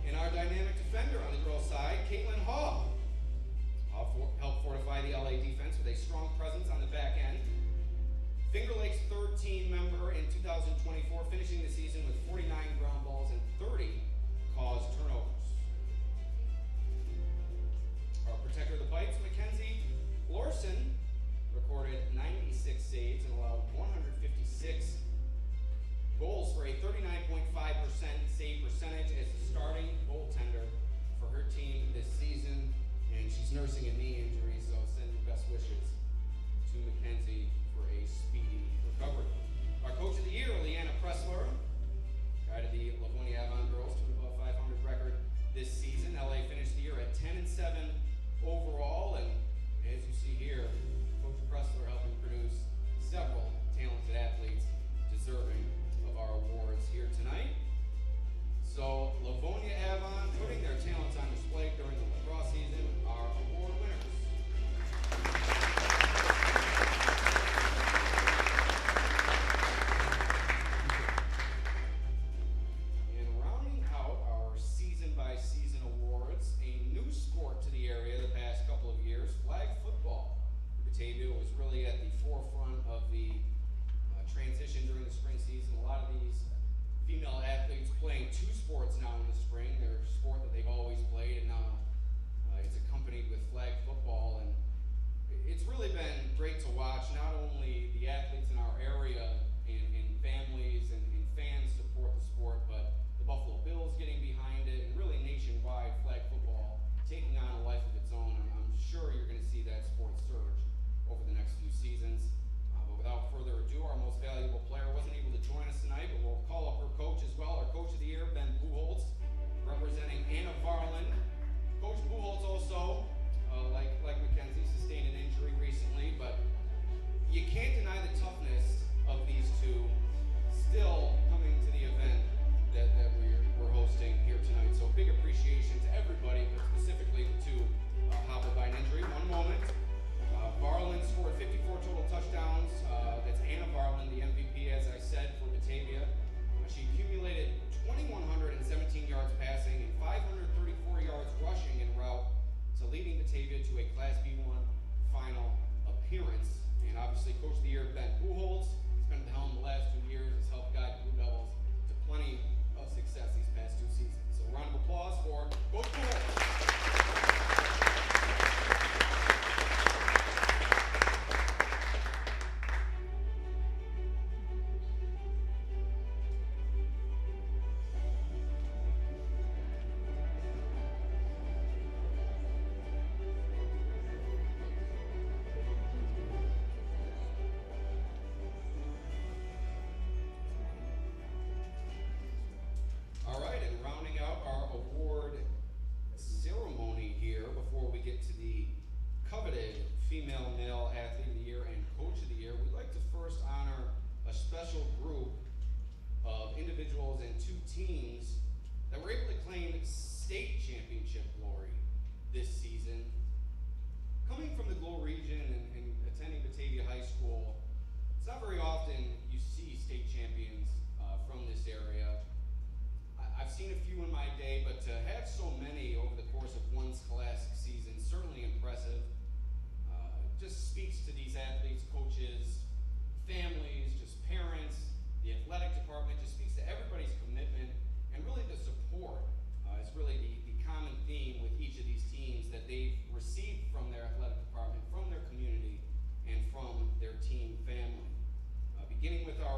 And our dynamic defender on the girls' side, Caitlin Hall, helped fortify the LA defense with a strong presence on the back end. Finger Lakes' third team member in 2024, finishing the season with 49 ground balls and 30 caused turnovers. Our protector of the pipes, Mackenzie Lorson, recorded 96 saves and allowed 156 goals for a 39.5% save percentage as the starting goaltender for her team this season. And she's nursing a knee injury, so send your best wishes to Mackenzie for a speedy recovery. Our coach of the year, Leanna Pressler, guided the Livonia Avon girls to an above 500 record this season. LA finished the year at 10-7 overall, and as you see here, Coach Pressler helping produce several talented athletes deserving of our awards here tonight. So Livonia Avon putting their talents on display during the lacrosse season are award winners. And rounding out our season-by-season awards, a new sport to the area the past couple of years, flag football. Batavia was really at the forefront of the transition during the spring season. A lot of these female athletes playing two sports now in the spring. Their sport that they've always played, and now it's accompanied with flag football. And it's really been great to watch not only the athletes in our area and families and fans support the sport, but the Buffalo Bills getting behind it, and really nationwide flag football taking on a life of its own. I'm sure you're going to see that sport surge over the next few seasons. But without further ado, our most valuable player wasn't able to join us tonight, but we'll call up her coach as well. Our coach of the year, Ben Buchholz, representing Anna Varlin. Coach Buchholz also, like Mackenzie, sustained an injury recently, but you can't deny the toughness of these two still coming to the event that we're hosting here tonight. So big appreciation to everybody, but specifically the two hobbled by an injury. One moment. Varlin scored 54 total touchdowns. That's Anna Varlin, the MVP, as I said, for Batavia. She accumulated 2,117 yards passing and 534 yards rushing en route to leading Batavia to a Class B1 final appearance. And obviously, Coach of the Year, Ben Buchholz, he's been at the helm the last 2 years, has helped guide Blue Devils to plenty of success these past 2 seasons. So round of applause for Coach Buchholz.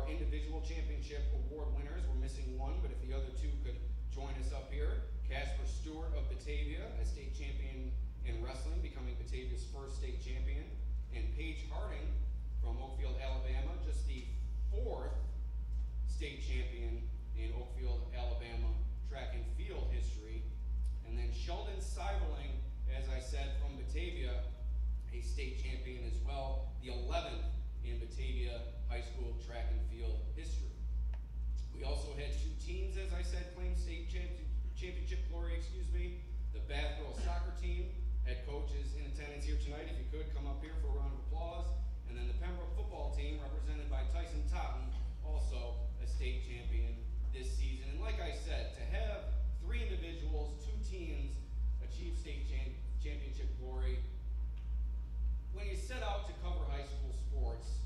our individual championship award winners. We're missing one, but if the other two could join us up here. Casper Stewart of Batavia, a state champion in wrestling, becoming Batavia's first state champion. And Paige Harding from Oakfield, Alabama, just the 4th state champion in Oakfield, Alabama track and field history. And then Sheldon Seiberling, as I said, from Batavia, a state champion as well, the 11th in Batavia high school track and field history. We also had 2 teams, as I said, claim state championship glory, The Bath Girls soccer team, head coach is in attendance here tonight. If you could, come up here for a round of applause. And then the Pembroke football team, represented by Tyson Totten, also a state champion this season. And like I said, to have 3 individuals, 2 teams achieve state championship glory, when you set out to cover high school sports,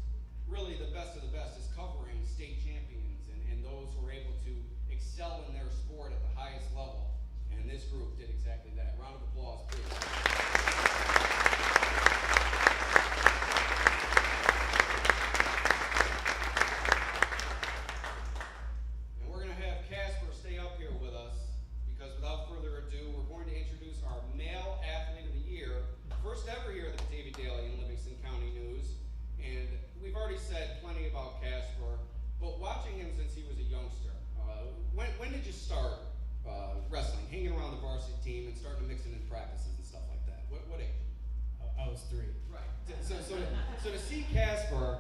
really the best of the best is covering state champions and those who are able to excel in their sport at the highest level. And this group did exactly that. Round of applause, please. And we're going to have Casper stay up here with us because without further ado, we're going to introduce our male athlete of the year, first ever here at the Batavia Daily in Livingston County News. And we've already said plenty about Casper, but watching him since he was a youngster, when did you start wrestling, hanging around the varsity team and starting to mix it in practices and stuff like that? What age? I was 3. Right. So to see Casper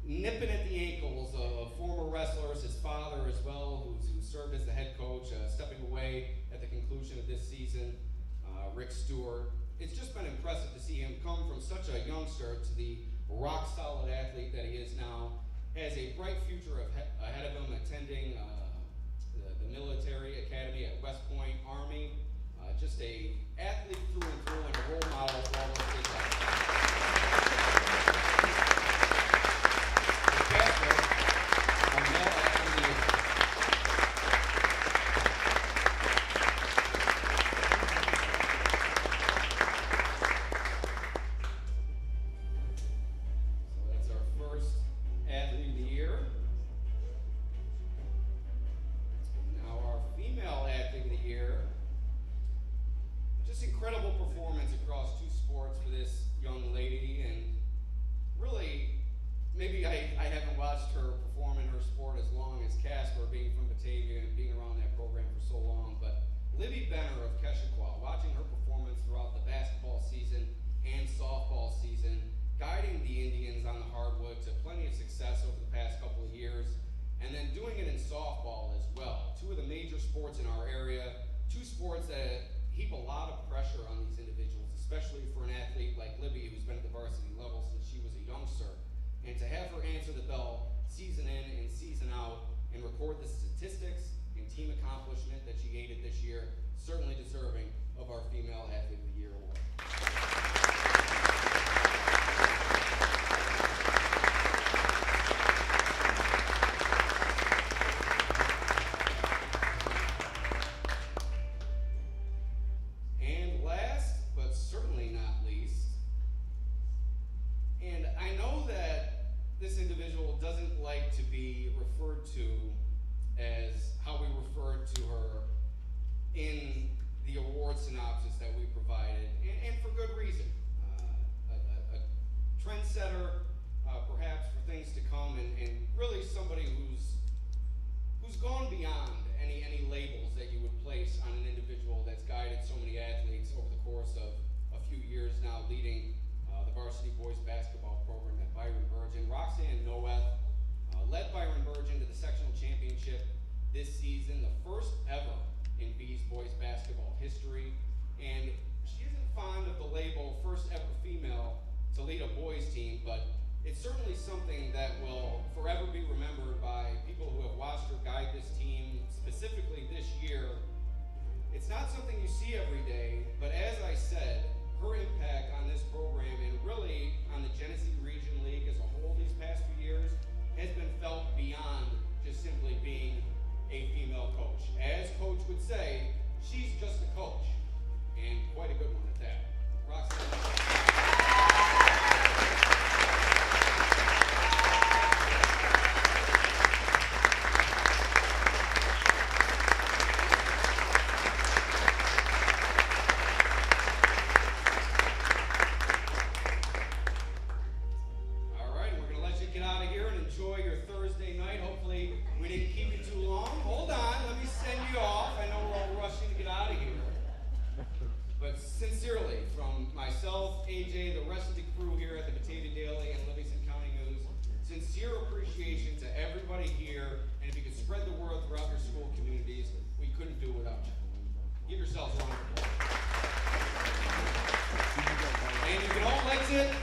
nipping at the ankles of former wrestlers, his father as well, who served as the head coach, stepping away at the conclusion of this season, Rick Stewart, it's just been impressive to see him come from such a youngster to the rock-solid athlete that he is now. Has a bright future ahead of him, attending the military academy at West Point Army. Just a athlete through and through and a role model for all those kids out there. Casper, our male athlete of the year. So that's our first athlete of the year. Now our female athlete of the year. Just incredible performance across 2 sports for this young lady, and really, maybe I haven't watched her perform in her sport as long as Casper, being from Batavia and being around that program for so long, but Libby Benner of Keshequa, watching her performance throughout the basketball season and softball season, guiding the Indians on the hardwood to plenty of success over the past couple of years, and then doing it in softball as well. 2 of the major sports in our area, 2 sports that heap a lot of pressure on these individuals, especially for an athlete like Libby, who's been at the varsity level since she was a youngster. And to have her answer the bell season in and season out and record the statistics and team accomplishment that she aided this year, certainly deserving of our Female Athlete of the Year award. Synopsis that we provided, and for good reason. A trendsetter, perhaps for things to come, and really somebody who's gone beyond any labels that you would place on an individual that's guided so many athletes over the course of a few years now, leading the varsity boys basketball program at Byron Burgeon. Roxanne Noeth led Byron Burgeon to the sectional championship this season, the first ever in B's boys basketball history, and she isn't fond of the label first ever female to lead a boys team, but it's certainly something that will forever be remembered by people who have watched her guide this team, specifically this year. It's not something you see every day, but as I said, her impact on this program and really on the Genesee Region League as a whole these past few years has been felt beyond just simply being a female coach. As Coach would say, she's just a coach, and quite a good one at that. Roxanne. AJ, the rest of the crew here at the Batavia Daily and Livingston County News, sincere appreciation to everybody here, and if you could spread the word throughout your school communities, we couldn't do it without you. Give yourselves a round of applause. And you can all exit